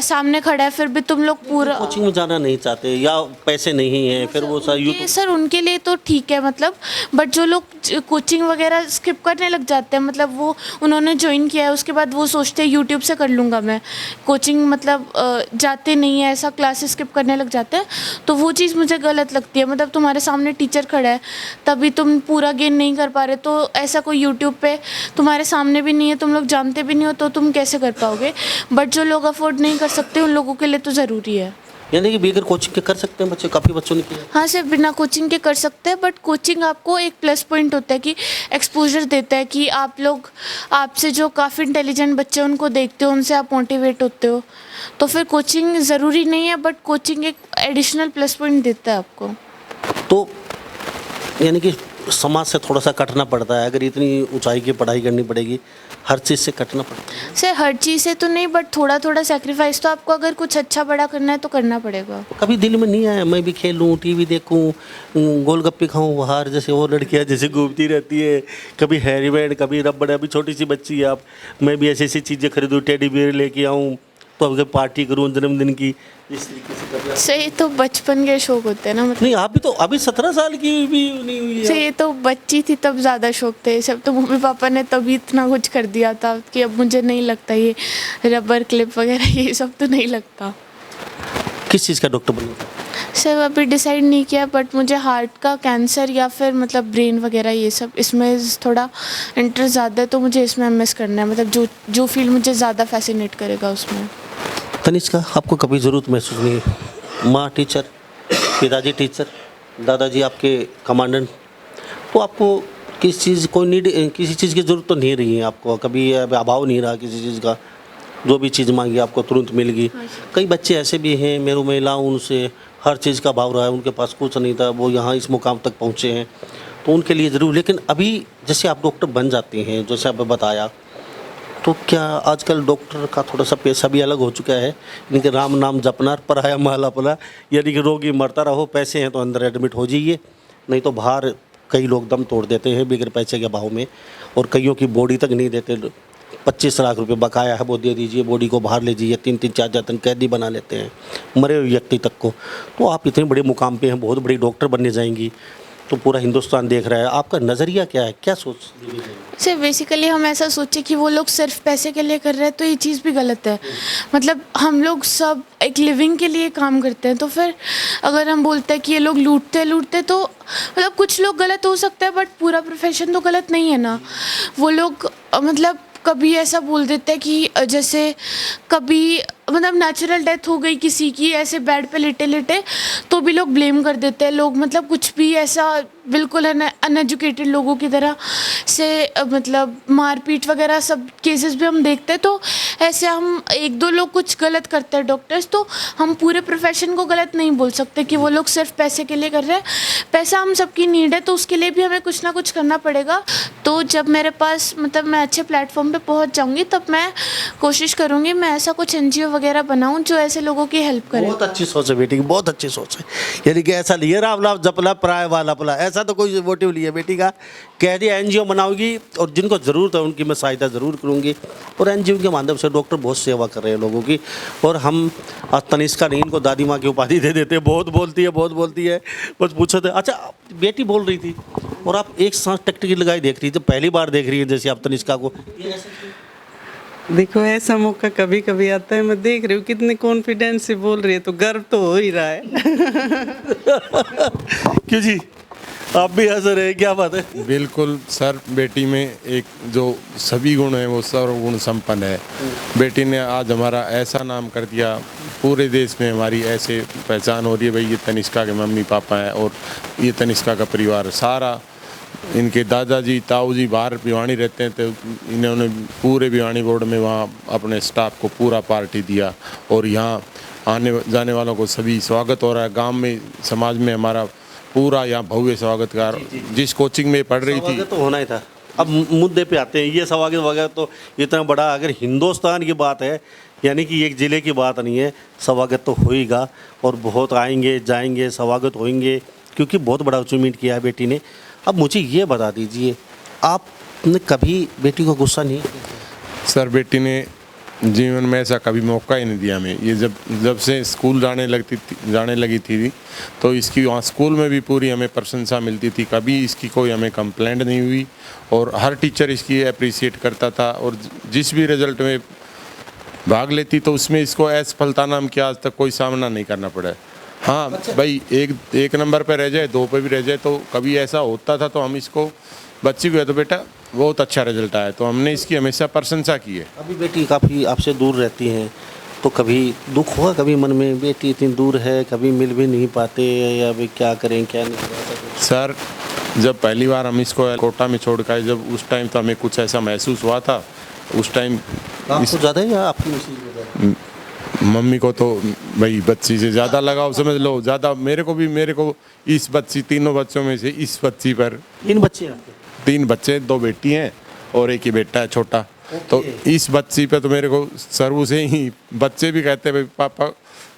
Speaker 3: सामने खड़ा है, फिर भी तुम लोग पूरा
Speaker 1: कोचिंग में जाना नहीं चाहते या पैसे नहीं हैं, फिर वो सर
Speaker 3: ये सर उनके लिए तो ठीक है, मतलब बट जो लोग कोचिंग वगैरह स्किप करने लग जाते हैं, मतलब वो उन्होंने ज्वाइन किया है, उसके बाद वो सोचते हैं यूट्यूब से कर लूँगा मैं, कोचिंग मतलब जाते नहीं है, ऐसा क्लासेस स्किप करने लग जाते हैं, तो वो चीज़ मुझे गलत लगती है। मतलब तुम्हारे सामने टीचर खड़ा है, तभी तुम पूरा गेन नहीं कर पा रहे, तो ऐसा कोई यूट्यूब पे तुम्हारे सामने भी नहीं है, तुम लोग जानते भी नहीं हो, तो तुम कैसे कर पाओगे। बट जो लोग अफोर्ड नहीं कर सकते उन लोगों के लिए तो ज़रूरी है।
Speaker 1: यानी कि बगैर कोचिंग के कर सकते हैं बच्चे, काफ़ी बच्चों ने किया।
Speaker 3: हाँ सर, बिना कोचिंग के कर सकते हैं, बट कोचिंग आपको एक प्लस पॉइंट होता है कि एक्सपोजर देता है कि आप लोग आपसे जो काफ़ी इंटेलिजेंट बच्चे हैं उनको देखते हो, उनसे आप मोटिवेट होते हो, तो फिर कोचिंग ज़रूरी नहीं है, बट कोचिंग एक एडिशनल प्लस पॉइंट देता है आपको।
Speaker 1: तो यानी कि समाज से थोड़ा सा कटना पड़ता है, अगर इतनी ऊंचाई की पढ़ाई करनी पड़ेगी, हर चीज़ से कटना पड़ता है।
Speaker 3: सर हर चीज़ से तो नहीं, बट थोड़ा थोड़ा सेक्रीफाइस तो आपको अगर कुछ अच्छा बड़ा करना है तो करना पड़ेगा।
Speaker 1: कभी दिल में नहीं आया मैं भी खेलूं, टीवी देखूं, गोलगप्पे खाऊं बाहर, जैसे वो लड़कियां जैसे घूमती रहती है, कभी हैरी बैंड, कभी रबड़, अभी छोटी सी बच्ची है आप, मैं भी ऐसी ऐसी चीज़ें खरीदूं, टेडी बियर लेके आऊँ, तो अगर पार्टी करूँ जन्मदिन की, इस तरीके से कभी
Speaker 3: सही, तो बचपन के शौक होते हैं ना, मतलब
Speaker 1: नहीं, आप भी तो अभी 17 साल की भी नहीं हुई है।
Speaker 3: से ये तो बच्ची थी तब ज़्यादा शौक थे, सब तो मम्मी पापा ने तभी इतना कुछ कर दिया था कि अब मुझे नहीं लगता ये रबर क्लिप वगैरह ये सब तो नहीं लगता।
Speaker 1: किस चीज़ का डॉक्टर बनना था?
Speaker 3: सर अभी डिसाइड नहीं किया, बट मुझे हार्ट का कैंसर या फिर मतलब ब्रेन वगैरह ये सब इसमें थोड़ा इंटरेस्ट ज़्यादा है, तो मुझे इसमें एमएस करना है, मतलब जो फील्ड मुझे ज़्यादा फैसिनेट करेगा उसमें।
Speaker 1: तनिष्का, आपको कभी ज़रूरत महसूस नहीं है, माँ टीचर, पिताजी टीचर, दादाजी आपके कमांडेंट, तो आपको किसी चीज़ कोई नीड, किसी चीज़ की ज़रूरत तो नहीं रही है आपको, कभी अभाव नहीं रहा किसी चीज़ का, जो भी चीज़ मांगी आपको तुरंत मिल गई। कई बच्चे ऐसे भी हैं, मेरी महिलाओं, उनसे हर चीज़ का अभाव रहा है, उनके पास कुछ नहीं था, वो यहाँ इस मुकाम तक पहुँचे हैं, तो उनके लिए ज़रूर। लेकिन अभी जैसे आप डॉक्टर बन जाते हैं, जैसे आपने बताया, तो क्या आजकल डॉक्टर का थोड़ा सा पैसा भी अलग हो चुका है, यानी कि राम नाम जपना पराया माल अपना, यानी कि रोगी मरता रहो, पैसे हैं तो अंदर एडमिट हो जाइए, नहीं तो बाहर कई लोग दम तोड़ देते हैं बगैर पैसे के अभाव में, और कईयों की बॉडी तक नहीं देते। 25 लाख रुपए बकाया है, वो दे दीजिए, बॉडी को बाहर ले जाइए, 3-3 4-4 दिन कैदी बना लेते हैं मरे हुए व्यक्ति तक को। तो आप इतने बड़े मुकाम पे हैं, बहुत बड़ी डॉक्टर बनने जाएंगी, तो पूरा हिंदुस्तान देख रहा है, आपका नज़रिया क्या है, क्या सोच?
Speaker 3: सर बेसिकली हम ऐसा सोचे कि वो लोग सिर्फ पैसे के लिए कर रहे हैं, तो ये चीज़ भी गलत है। मतलब हम लोग सब एक लिविंग के लिए काम करते हैं, तो फिर अगर हम बोलते हैं कि ये लोग लूटते तो मतलब कुछ लोग गलत हो सकता है, बट पूरा प्रोफेशन तो गलत नहीं है ना। वो लोग मतलब कभी ऐसा बोल देते हैं कि जैसे कभी मतलब नेचुरल डेथ हो गई किसी की, ऐसे बेड पे लेटे लेटे, तो भी लोग ब्लेम कर देते हैं लोग, मतलब कुछ भी ऐसा बिल्कुल अनएजुकेटेड लोगों की तरह से मतलब मारपीट वगैरह सब केसेस भी हम देखते हैं। तो ऐसे हम 1-2 लोग कुछ गलत करते हैं डॉक्टर्स, तो हम पूरे प्रोफेशन को गलत नहीं बोल सकते कि वो लोग सिर्फ पैसे के लिए कर रहे हैं। पैसा हम सबकी नीड है, तो उसके लिए भी हमें कुछ ना कुछ करना पड़ेगा। तो जब मेरे पास मतलब मैं अच्छे प्लेटफॉर्म पे पहुंच जाऊंगी, तब मैं कोशिश करूंगी मैं ऐसा कुछ NGO वगैरह बनाऊं जो ऐसे लोगों की हेल्प करे।
Speaker 1: बहुत अच्छी सोच है बेटी की, बहुत अच्छी सोच है। यानी कि ऐसा नहीं है राम नाम जपला पराया वाला पला, ऐसा तो कोई मोटिव नहीं है बेटी का। कह दिया NGO बनाओगी, और जिनको ज़रूरत है उनकी मैं सहायता ज़रूर करूँगी, और NGO के माध्यम से डॉक्टर बहुत सेवा कर रहे हैं लोगों की। और हम तनिष्का नहीं, इनको दादी माँ की उपाधि दे देते हैं, बहुत बोलती है, बस पूछो थे। अच्छा, बेटी बोल रही थी और आप एक सांस टकटकी लगाई देख रही थी, पहली बार देख रही है जैसे आप तनिष्का को,
Speaker 5: देखो ऐसा मौका कभी कभी आता है, मैं देख रही हूँ कितने कॉन्फिडेंस से बोल रही है, तो गर्व तो हो ही रहा है।
Speaker 1: क्यों जी? आप भी हंस रहे हैं, क्या बात है?
Speaker 2: बिल्कुल सर, बेटी में एक जो सभी गुण हैं वो सर्वगुण संपन्न है। बेटी ने आज हमारा ऐसा नाम कर दिया, पूरे देश में हमारी ऐसे पहचान हो रही है, भाई ये तनिष्का के मम्मी पापा हैं और ये तनिष्का का परिवार सारा। इनके दादाजी ताऊ जी बाहर भिवानी रहते हैं, तो इन्होंने पूरे भिवानी बोर्ड में वहाँ अपने स्टाफ को पूरा पार्टी दिया और यहाँ आने जाने वालों को सभी स्वागत हो रहा है। गांव में समाज में हमारा पूरा यहाँ भव्य स्वागतकार, जिस कोचिंग में पढ़ रही थी।
Speaker 1: स्वागत तो होना ही था। अब मुद्दे पे आते हैं, ये स्वागत वगैरह तो इतना बड़ा अगर हिंदुस्तान की बात है, यानी कि एक ज़िले की बात नहीं है, स्वागत तो होएगा और बहुत आएंगे जाएंगे, स्वागत होंगे, क्योंकि बहुत बड़ा अचीवमेंट किया है बेटी ने। अब मुझे ये बता दीजिए, आपने कभी बेटी को गुस्सा नहीं किया?
Speaker 2: सर बेटी ने जीवन में ऐसा कभी मौका ही नहीं दिया हमें। ये जब से स्कूल जाने लगी थी तो इसकी वहाँ स्कूल में भी पूरी हमें प्रशंसा मिलती थी, कभी इसकी कोई हमें कंप्लेंट नहीं हुई और हर टीचर इसकी अप्रिशिएट करता था और जिस भी रिजल्ट में भाग लेती तो उसमें इसको असफलता नाम की आज तक कोई सामना नहीं करना पड़ा है। हाँ भाई, एक नंबर पे रह जाए, 2 पे भी रह जाए, तो कभी ऐसा होता था तो हम इसको बच्ची को है तो बेटा बहुत अच्छा रिजल्ट आया, तो हमने इसकी हमेशा प्रशंसा की है।
Speaker 1: अभी बेटी काफ़ी आपसे दूर रहती हैं, तो कभी दुख हुआ कभी मन में, बेटी इतनी दूर है, कभी मिल भी नहीं पाते, या अभी क्या करें क्या नहीं करें?
Speaker 2: सर जब पहली बार हम इसको कोटा में छोड़ कर, जब उस टाइम तो हमें कुछ ऐसा महसूस हुआ था। उस टाइम
Speaker 1: आपको ज़्यादा है या आपकी मिसेज को ज़्यादा?
Speaker 2: मम्मी को तो भाई बच्ची से ज़्यादा लगाव समझ लो, ज़्यादा मेरे को इस बच्ची, तीनों बच्चों में से इस बच्ची पर।
Speaker 1: 3 बच्चे हैं आपके?
Speaker 2: 3 बच्चे, 2 बेटी हैं और एक ही बेटा है छोटा। तो इस बच्ची पे तो मेरे को शुरू से ही बच्चे भी कहते हैं भाई पापा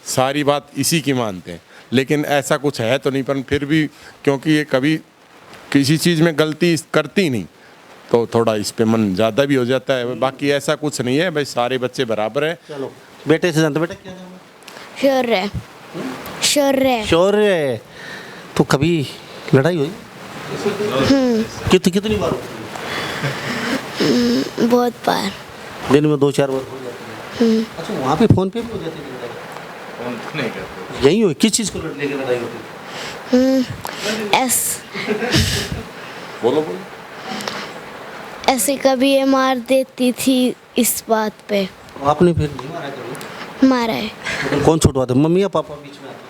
Speaker 2: सारी बात इसी की मानते हैं, लेकिन ऐसा कुछ है तो नहीं, पर फिर भी क्योंकि ये कभी किसी चीज़ में गलती करती नहीं तो थोड़ा इस पे मन ज़्यादा भी हो जाता है। बाकी ऐसा कुछ नहीं है भाई, सारे बच्चे बराबर हैं।
Speaker 1: चलो बेटे से जानते, बेटा क्या नाम है?
Speaker 6: शौर्य। शौर्य।
Speaker 1: शौर्य। तो कभी लड़ाई हुई? कितनी बार होती है?
Speaker 6: बहुत बार।
Speaker 1: दिन में 2-4 बार हो जाती है? अच्छा, वहाँ पे फ़ोन पे भी हो जाती है लड़ाई? फ़ोन तो नहीं करते। यही हुई, किस चीज़ को लेकर लड़ाई होती है?
Speaker 2: बोलो।
Speaker 6: ऐसे कभी ये मार देती थी इस बात पे।
Speaker 1: आपने फिर नहीं मारा कभी?
Speaker 6: मारा है।
Speaker 1: कौन छुटवाते, मम्मी या पापा बीच में आते?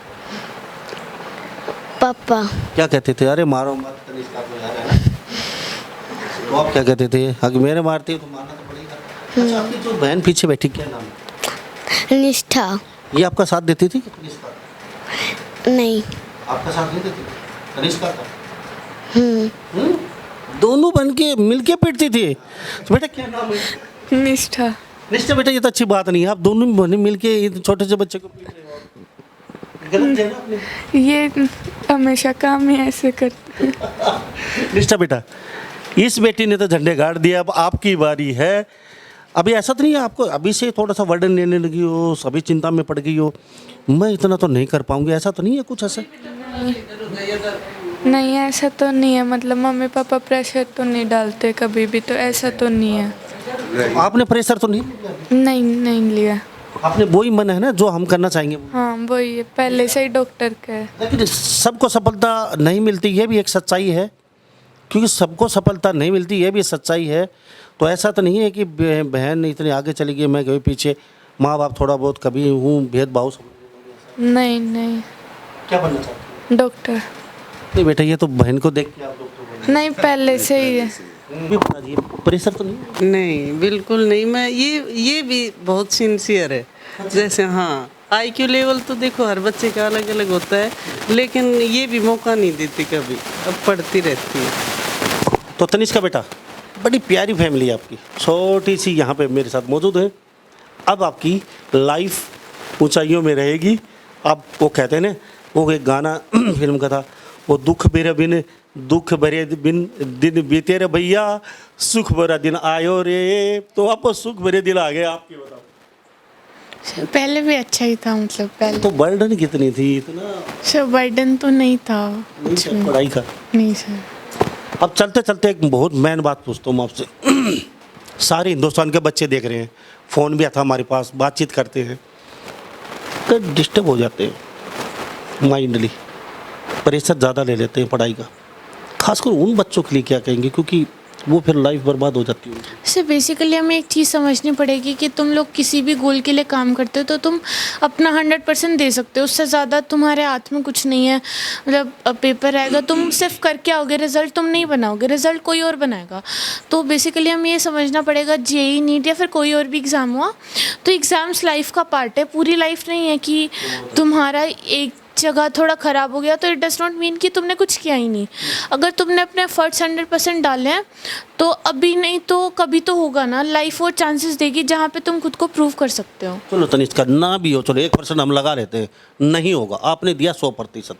Speaker 6: पापा।
Speaker 1: क्या कहते थे? अरे मारो मत तनिष्का को यार, है ना? तो आप क्या कहते थे? अगर मेरे मारते हो तो मारना तो पड़ेगा। अच्छा, आपकी जो बहन पीछे बैठी क्या नाम है?
Speaker 6: निष्ठा।
Speaker 1: ये आपका साथ देती थी कि तनिष्का?
Speaker 6: नहीं।
Speaker 1: आपका साथ नहीं देती थी? तनिष्का का? दोनों बन के मिलके पीटती थी। तो बेटा क्या नाम है?
Speaker 3: निष्ठा।
Speaker 1: निष्ठा बेटा, ये तो अच्छी बात नहीं है, आप दोनों बहनें मिलके छोटे से बच्चे को पीट रहे हो। गलत है ना आपने?
Speaker 3: ये हमेशा काम ही ऐसे करते।
Speaker 1: निष्ठा बेटा, इस बेटी ने तो झंडे गाड़ दिया, अब आपकी बारी है। अभी ऐसा तो नहीं है आपको अभी से थोड़ा सा वर्डन लेने लगी हो, सभी चिंता में पड़ गई हो, मैं इतना तो नहीं कर पाऊंगी, ऐसा तो नहीं है कुछ ऐसा?
Speaker 3: नहीं, ऐसा तो नहीं है, मतलब मम्मी पापा प्रेशर तो नहीं डालते कभी भी, तो ऐसा तो नहीं है।
Speaker 1: तो आपने प्रेशर तो नहीं लिया?
Speaker 3: नहीं लिया।
Speaker 1: आपने वही मन है ना जो हम करना चाहेंगे।
Speaker 3: हाँ वही है, पहले से ही डॉक्टर का है।
Speaker 1: लेकिन सबको सफलता नहीं मिलती, ये भी एक सच्चाई है, क्योंकि सबको सफलता नहीं मिलती, ये भी सच्चाई है। तो ऐसा तो नहीं है कि बहन इतनी आगे चली गई, मैं कभी पीछे, माँ बाप थोड़ा बहुत कभी हूँ भेदभाव?
Speaker 3: नहीं।
Speaker 1: क्या बनना चाहते हैं?
Speaker 3: डॉक्टर।
Speaker 1: नहीं बेटा, ये तो बहन को देख के आप डॉक्टर बने।
Speaker 3: नहीं, पहले से ही है।
Speaker 1: भी बता दीजिए, प्रेशर तो नहीं?
Speaker 5: नहीं बिल्कुल नहीं। मैं ये भी बहुत सिंसियर है। जैसे हाँ, IQ लेवल तो देखो हर बच्चे का अलग अलग होता है, लेकिन ये भी मौका नहीं देती कभी, अब पढ़ती रहती है।
Speaker 1: तो तनिष्का बेटा, बड़ी प्यारी फैमिली है आपकी, छोटी सी यहाँ पे मेरे साथ मौजूद है। अब आपकी लाइफ ऊंचाइयों में रहेगी। आप वो कहते हैं ना, वो एक गाना फिल्म का था, वो दुख भरे बिन दिन बीते रे भैया, सुख भरा दिन आयो रे। तो आपको सुख भरे दिन आ गए आपके, बताओ।
Speaker 3: पहले भी अच्छा ही था, मतलब पहले
Speaker 1: तो बर्डन कितनी थी? इतना
Speaker 3: सर बर्डन तो नहीं था कुछ भी।
Speaker 1: पढ़ाई का?
Speaker 3: नहीं सर।
Speaker 1: अब चलते चलते एक बहुत मेन बात पूछता हूँ आपसे। सारे हिंदुस्तान के बच्चे देख रहे हैं, फ़ोन भी आता हमारे पास, बातचीत करते हैं, तो डिस्टर्ब हो जाते हैं माइंडली, प्रेशर ज़्यादा ले लेते हैं पढ़ाई का। खासकर उन बच्चों के लिए क्या कहेंगे, क्योंकि वो फिर लाइफ बर्बाद हो जाती है।
Speaker 3: से बेसिकली हमें एक चीज़ समझनी पड़ेगी कि तुम लोग किसी भी गोल के लिए काम करते हो तो तुम अपना 100% दे सकते हो, उससे ज़्यादा तुम्हारे हाथ में कुछ नहीं है। मतलब पेपर आएगा, तुम सिर्फ करके आओगे, रिज़ल्ट तुम नहीं बनाओगे, रिज़ल्ट कोई और बनाएगा। तो बेसिकली हमें ये समझना पड़ेगा, जेई नीट या फिर कोई और भी एग्ज़ाम हुआ तो एग्ज़ाम्स लाइफ का पार्ट है, पूरी लाइफ नहीं है कि तुम्हारा एक जगह थोड़ा ख़राब हो गया तो इट डज़ नॉट मीन कि तुमने कुछ किया ही नहीं। अगर तुमने अपने एफर्ट्स 100% डाले हैं तो अभी नहीं तो कभी तो होगा ना, लाइफ वो चांसेस देगी जहाँ पे तुम खुद को प्रूव कर सकते हो।
Speaker 1: चलो तनिष्का, ना भी हो, चलो 1% हम लगा लेते हैं, नहीं होगा, आपने दिया 100%,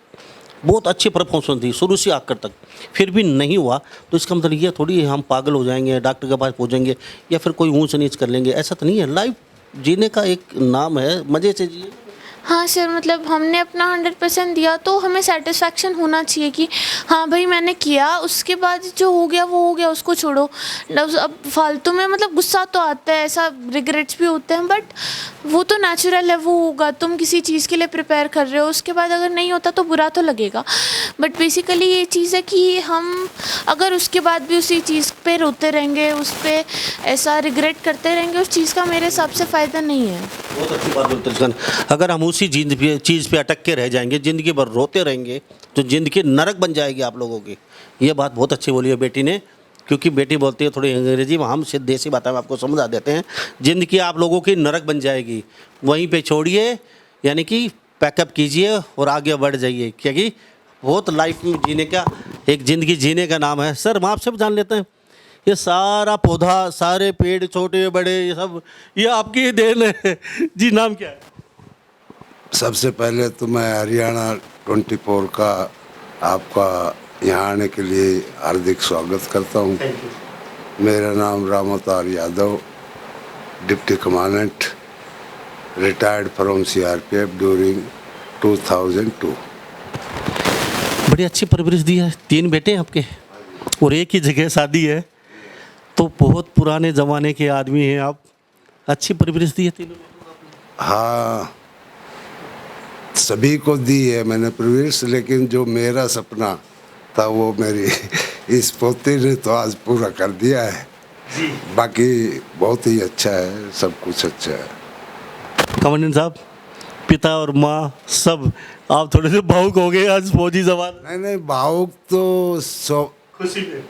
Speaker 1: बहुत अच्छी परफॉर्मेंस थी शुरू से आकर तक, फिर भी नहीं हुआ तो इसका मतलब ये थोड़ी है हम पागल हो जाएंगे, डॉक्टर के पास पहुँचेंगे या फिर कोई ऊँच नीच कर लेंगे, ऐसा तो नहीं है। लाइफ जीने का एक नाम है, मज़े से जिए।
Speaker 3: हाँ सर, मतलब हमने अपना 100% दिया तो हमें सेटिस्फैक्शन होना चाहिए कि हाँ भाई मैंने किया, उसके बाद जो हो गया वो हो गया, उसको छोड़ो। अब फालतू में मतलब गुस्सा तो आता है, ऐसा रिग्रेट्स भी होते हैं, बट वो तो नेचुरल है, वो होगा। तुम किसी चीज़ के लिए प्रिपेयर कर रहे हो, उसके बाद अगर नहीं होता तो बुरा तो लगेगा, बट बेसिकली ये चीज़ है कि हम अगर उसके बाद भी उसी चीज़ पे रोते रहेंगे, उस पर ऐसा रिग्रेट करते रहेंगे, उस चीज़ का मेरे हिसाब से फ़ायदा नहीं है।
Speaker 1: बहुत अच्छी बात बोलते हैं। अगर हम उसी चीज़ पे अटक के रह जाएंगे, ज़िंदगी भर रोते रहेंगे तो ज़िंदगी नरक बन जाएगी आप लोगों की। ये बात बहुत अच्छी बोली है बेटी ने, क्योंकि बेटी बोलती है थोड़ी अंग्रेजी में, हम सिर्फ देसी बातें हम आपको समझा देते हैं। ज़िंदगी आप लोगों की नरक बन जाएगी, वहीं पे छोड़िए, यानी कि पैकअप कीजिए और आगे बढ़ जाइए, क्योंकि बहुत लाइफ में जीने का, एक ज़िंदगी जीने का नाम है। सर हम आपसे भी जान लेते हैं, ये सारा पौधा, सारे पेड़, छोटे बड़े, ये सब ये आपकी ही देन है जी। नाम क्या है?
Speaker 7: सबसे पहले तो मैं हरियाणा 24 का आपका यहाँ आने के लिए हार्दिक स्वागत करता हूँ। मेरा नाम Ramavatar Yadav, deputy commandant, retired from CRPF during 2002।
Speaker 1: बड़ी अच्छी परवरिश दी है, 3 बेटे हैं आपके और एक ही जगह शादी है, तो बहुत पुराने ज़माने के आदमी हैं आप। अच्छी परवरिश दी है तीनों बेटों को।
Speaker 7: हाँ, सभी को दी है मैंने परवरिश, लेकिन जो मेरा सपना था वो मेरी इस पोती ने तो आज पूरा कर दिया है। बाकी बहुत ही अच्छा है, सब कुछ अच्छा है।
Speaker 1: कमांडेंट साहब, पिता और माँ सब, आप थोड़े से भावुक हो गए आज फौजी जवान।
Speaker 7: नहीं, भावुक तो
Speaker 1: खुशी में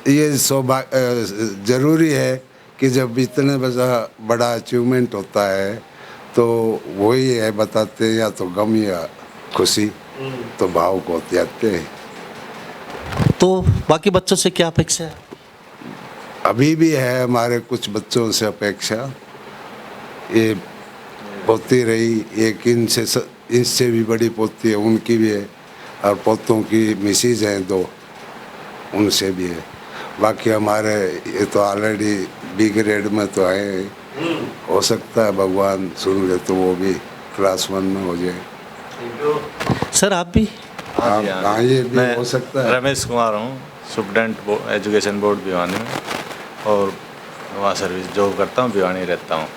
Speaker 7: ये सौभाग्य जरूरी है कि जब इतने बड़ा अचीवमेंट होता है तो वही है बताते, या तो गम या खुशी, तो भावुक हो जाते हैं।
Speaker 1: तो बाकी बच्चों से क्या अपेक्षा है?
Speaker 7: अभी भी है हमारे कुछ बच्चों से अपेक्षा, ये पोती रही, एक इनसे भी बड़ी पोती है, उनकी भी है, और पोतों की मिसेज हैं 2, उनसे भी है। बाकी हमारे ये तो ऑलरेडी B ग्रेड में तो है, हो सकता है भगवान सुन ले तो वो भी क्लास 1 में हो जाए।
Speaker 1: सर आप भी?
Speaker 7: हाँ, ये भी हो सकता है।
Speaker 8: रमेश कुमार हूँ, सुप्रीडेंट एजुकेशन बोर्ड भिवानी में, और वहाँ सर्विस जॉब करता हूँ, भिवानी रहता हूँ।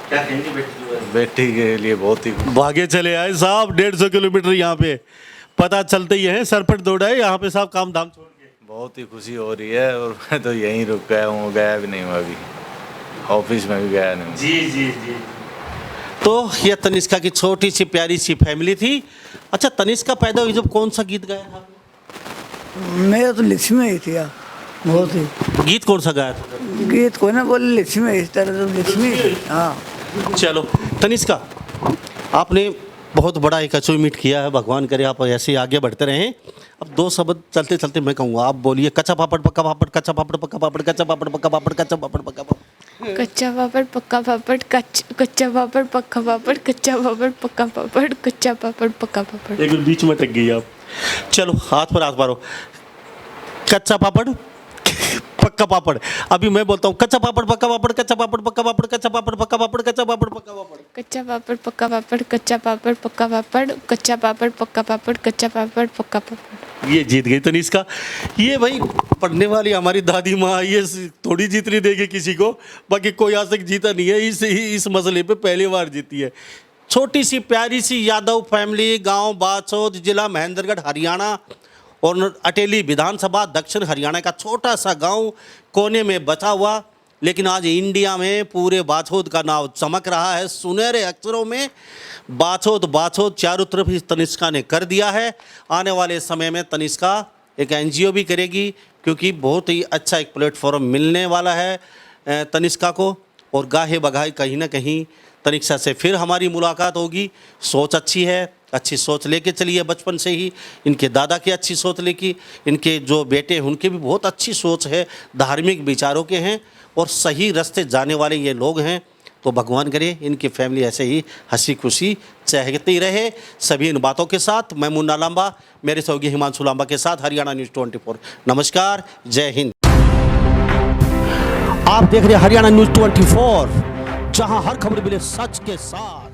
Speaker 1: क्या कहेंगे
Speaker 8: बेटी के लिए बहुत ही
Speaker 1: भागे चले आए साहब, 150 किलोमीटर यहाँ पे, पता चलते ही है सरपट दौड़ा है यहाँ पे साहब, काम धाम छोड़ के।
Speaker 8: बहुत ही खुशी हो रही है, और मैं तो यहीं रुक गया हूँ, गया भी नहीं हूँ अभी, ऑफिस में भी गया नहीं।
Speaker 1: जी। तो ये तनिष्का की छोटी सी प्यारी सी फैमिली थी। अच्छा, तनिष्का पैदा हुई जब कौन सा गीत गाया था?
Speaker 4: मेरा तो लक्ष्मी ही थी बहुत ही।
Speaker 1: गीत कौन सा गाया था?
Speaker 4: गीत को ना बोले लक्ष्मी, इस तरह तो लक्ष्मी। हाँ
Speaker 1: चलो तनिष्का, आपने बहुत बड़ा एक अचीवमेंट किया है, भगवान करे आप ऐसे ही आगे बढ़ते रहें। अब 2 शब्द चलते चलते मैं कहूँगा, आप बोलिए कच्चा पापड़ पक्का पापड़, कच्चा पापड़ पक्का पापड़, कच्चा पापड़ पक्का पापड़, कच्चा पापड़ पक्का पापड़।
Speaker 3: कच्चा पापड़ पक्का पापड़, कच्चा पापड़ पक्का पापड़, कच्चा पापड़ पक्का पापड़, कच्चा पापड़ पक्का पापड़।
Speaker 1: एक बीच में अटक गई आप। चलो हाथ पर हाथ मारो। कच्चा पापड़ पक्का पापड़। अभी मैं बोलता हूँ कच्चा पापड़ पक्का पापड़, कच्चा पापड़ पक्का पापड़, कच्चा पापड़ पक्का पापड़, कच्चा पापड़ पक्का पापड़।
Speaker 3: कच्चा पापड़ पक्का पापड़, कच्चा पापड़ पक्का पापड़, कच्चा पापड़ पक्का पापड़, कच्चा पापड़ पक्का पापड़।
Speaker 1: ये जीत गई तनिष्का। ये भाई पढ़ने वाली हमारी दादी माँ, ये थोड़ी जीतनी देगी किसी को, बाकी कोई आज तक जीता नहीं है। इस मसले पे पहली बार जीती है। छोटी सी प्यारी सी यादव फैमिली, गांव बाछौद, जिला महेंद्रगढ़, हरियाणा, और अटेली विधानसभा दक्षिण हरियाणा का छोटा सा गांव कोने में बचा हुआ, लेकिन आज इंडिया में पूरे बाछौद का नाम चमक रहा है सुनहरे अक्षरों में। बाछौद बाछौद चारों तरफ इस तनिष्का ने कर दिया है। आने वाले समय में तनिष्का एक एनजीओ भी करेगी, क्योंकि बहुत ही अच्छा एक प्लेटफॉर्म मिलने वाला है तनिष्का को। और गाहे बगाहे कहीं ना कहीं तनिष्का से फिर हमारी मुलाकात होगी। सोच अच्छी है, अच्छी सोच लेके चलिए बचपन से ही। इनके दादा की अच्छी सोच लेके, इनके जो बेटे हैं उनकी भी बहुत अच्छी सोच है, धार्मिक विचारों के हैं और सही रास्ते जाने वाले ये लोग हैं। तो भगवान करे इनकी फैमिली ऐसे ही हंसी खुशी चहकती रहे। सभी इन बातों के साथ मैं मुन्ना लांबा, मेरे सहयोगी हिमांशु लांबा के साथ हरियाणा न्यूज़ 24। नमस्कार, जय हिंद। आप देख रहे हैं हरियाणा न्यूज़ 24, जहां हर खबर मिले सच के साथ।